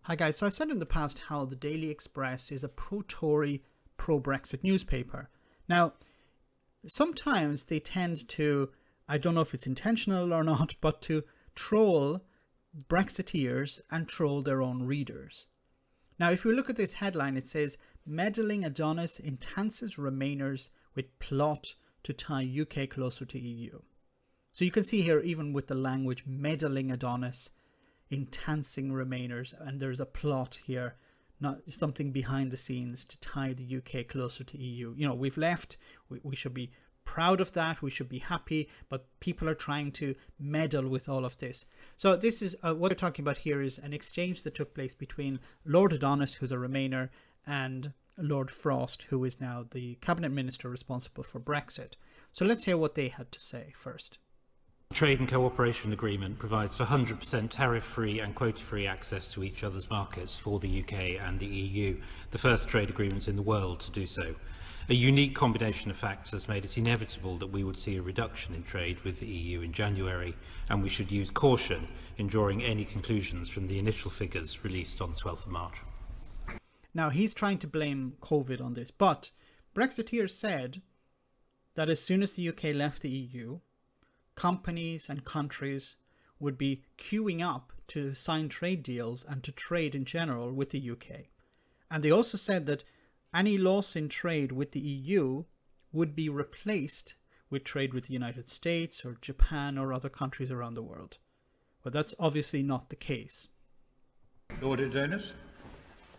Hi guys, so I said in the past how the Daily Express is a pro-Tory, pro-Brexit newspaper. Now, sometimes they tend to, I don't know if it's intentional or not, but to troll Brexiteers and troll their own readers. Now, if we look at this headline, it says, "Meddling Adonis enhances Remainers with plot to tie UK closer to EU." So you can see here, even with the language, meddling Adonis, enhancing Remainers, and there's a plot here, not something behind the scenes to tie the UK closer to EU. You know, we've left, we should be proud of that, we should be happy, but people are trying to meddle with all of this. So this is what we're talking about here is an exchange that took place between Lord Adonis, who's a Remainer, and Lord Frost, who is now the cabinet minister responsible for Brexit. So let's hear what they had to say first. The Trade and Cooperation Agreement provides for 100% tariff-free and quota-free access to each other's markets for the UK and the EU, the first trade agreement in the world to do so. A unique combination of factors made it inevitable that we would see a reduction in trade with the EU in January, and we should use caution in drawing any conclusions from the initial figures released on the 12th of March. Now, he's trying to blame COVID on this, but Brexiteers said that as soon as the UK left the EU, companies and countries would be queuing up to sign trade deals and to trade in general with the UK. And they also said that any loss in trade with the EU would be replaced with trade with the United States or Japan or other countries around the world. But that's obviously not the case. Lord Adonis.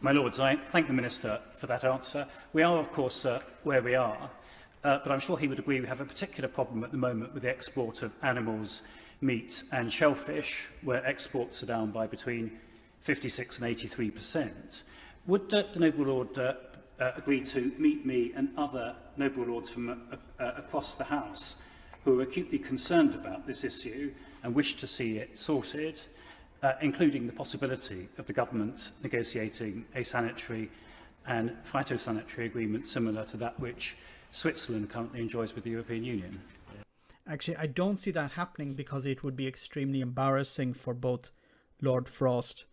My Lords, I thank the Minister for that answer. We are, of course, where we are. But I'm sure he would agree we have a particular problem at the moment with the export of animals, meat and shellfish, where exports are down by between 56 and 83%. Would the Noble Lord agree to meet me and other Noble Lords from across the House who are acutely concerned about this issue and wish to see it sorted, including the possibility of the government negotiating a sanitary and phytosanitary agreement similar to that which Switzerland currently enjoys with the European Union? Actually, I don't see that happening because it would be extremely embarrassing for both Lord Frost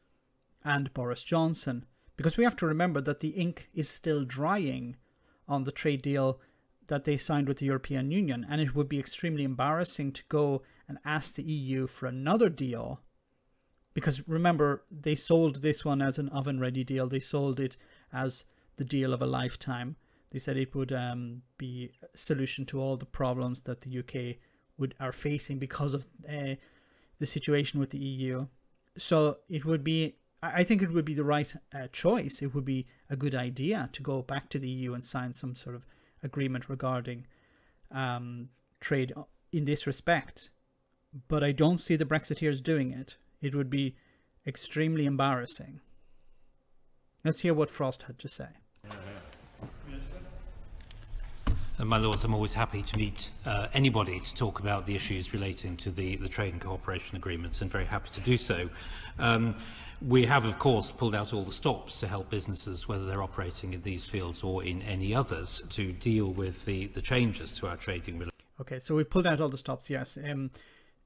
and Boris Johnson. Because we have to remember that the ink is still drying on the trade deal that they signed with the European Union. And it would be extremely embarrassing to go and ask the EU for another deal. Because remember, they sold this one as an oven-ready deal. They sold it as the deal of a lifetime. They said it would be a solution to all the problems that the UK are facing because of the situation with the EU. So it would be, I think it would be the right choice. It would be a good idea to go back to the EU and sign some sort of agreement regarding trade in this respect. But I don't see the Brexiteers doing it. It would be extremely embarrassing. Let's hear what Frost had to say. My Lords, I'm always happy to meet anybody to talk about the issues relating to the trade and cooperation agreements, and very happy to do so. We have, of course, pulled out all the stops to help businesses, whether they're operating in these fields or in any others, to deal with the changes to our trading relations. Okay, so we pulled out all the stops, yes.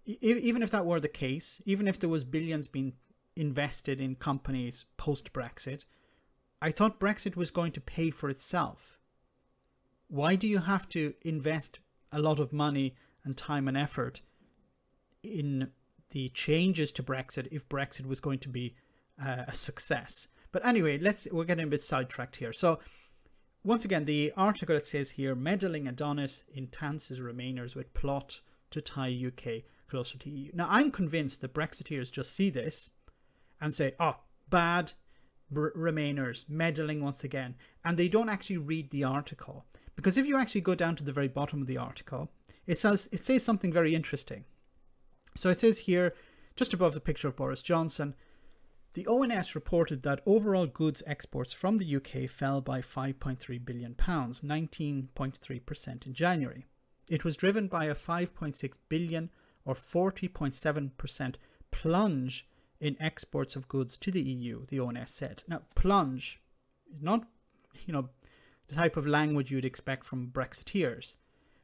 Even if that were the case, even if there was billions being invested in companies post-Brexit, I thought Brexit was going to pay for itself. Why do you have to invest a lot of money and time and effort in the changes to Brexit if Brexit was going to be a success? But anyway, we're getting a bit sidetracked here. So once again, the article it says here, "Meddling Adonis enhances Remainers with plot to tie UK closer to EU." Now, I'm convinced that Brexiteers just see this and say, oh, bad Remainers, meddling once again. And they don't actually read the article. Because if you actually go down to the very bottom of the article, it says something very interesting. So it says here, just above the picture of Boris Johnson, the ONS reported that overall goods exports from the UK fell by £5.3 billion, 19.3% in January. It was driven by a £5.6 billion or 40.7% plunge in exports of goods to the EU, the ONS said. Now, plunge is not, the type of language you'd expect from Brexiteers.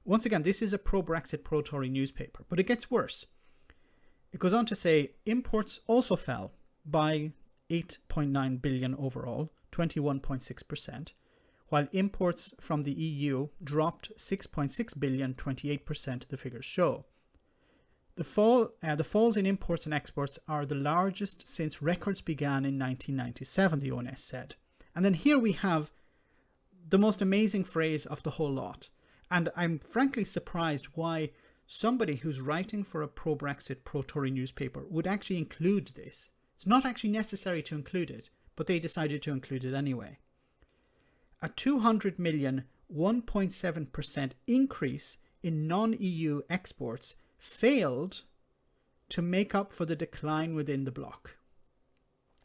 Once again, this is a pro-Brexit, pro-Tory newspaper, but it gets worse. It goes on to say imports also fell by 8.9 billion overall, 21.6%, while imports from the EU dropped 6.6 billion, 28%, the figures show. The falls in imports and exports are the largest since records began in 1997, the ONS said. And then here we have the most amazing phrase of the whole lot. And I'm frankly surprised why somebody who's writing for a pro-Brexit, pro-Tory newspaper would actually include this. It's not actually necessary to include it, but they decided to include it anyway. A 200 million, 1.7% increase in non-EU exports failed to make up for the decline within the bloc.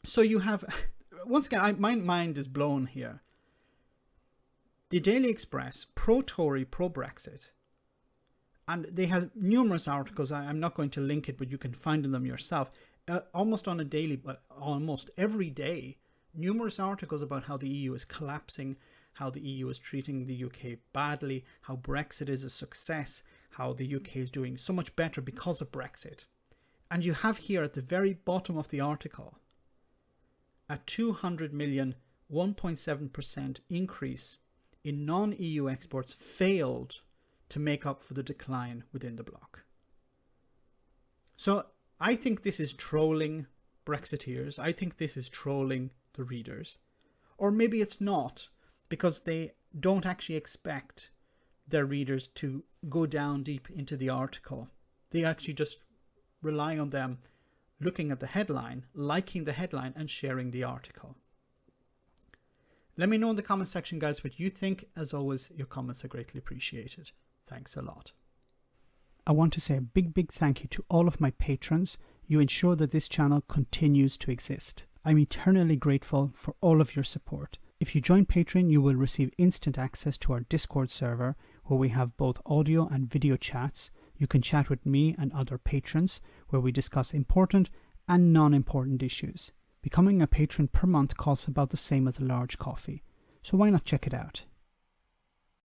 So you have, once again, my mind is blown here. The Daily Express, pro-Tory, pro-Brexit, and they have numerous articles. I'm not going to link it, but you can find them yourself. Almost on a daily, but almost every day, numerous articles about how the EU is collapsing, how the EU is treating the UK badly, how Brexit is a success, how the UK is doing so much better because of Brexit. And you have here at the very bottom of the article a 200 million, 1.7% increase in non-EU exports failed to make up for the decline within the bloc. So I think this is trolling Brexiteers. I think this is trolling the readers. Or maybe it's not, because they don't actually expect their readers to go down deep into the article. They actually just rely on them looking at the headline, liking the headline, and sharing the article. Let me know in the comment section, guys, what you think. As always, your comments are greatly appreciated. Thanks a lot. I want to say a big thank you to all of my patrons. You ensure that this channel continues to exist. I'm eternally grateful for all of your support. If you join Patreon, you will receive instant access to our Discord server, where we have both audio and video chats. You can chat with me and other patrons, where we discuss important and non-important issues. Becoming a patron per month costs about the same as a large coffee, so why not check it out?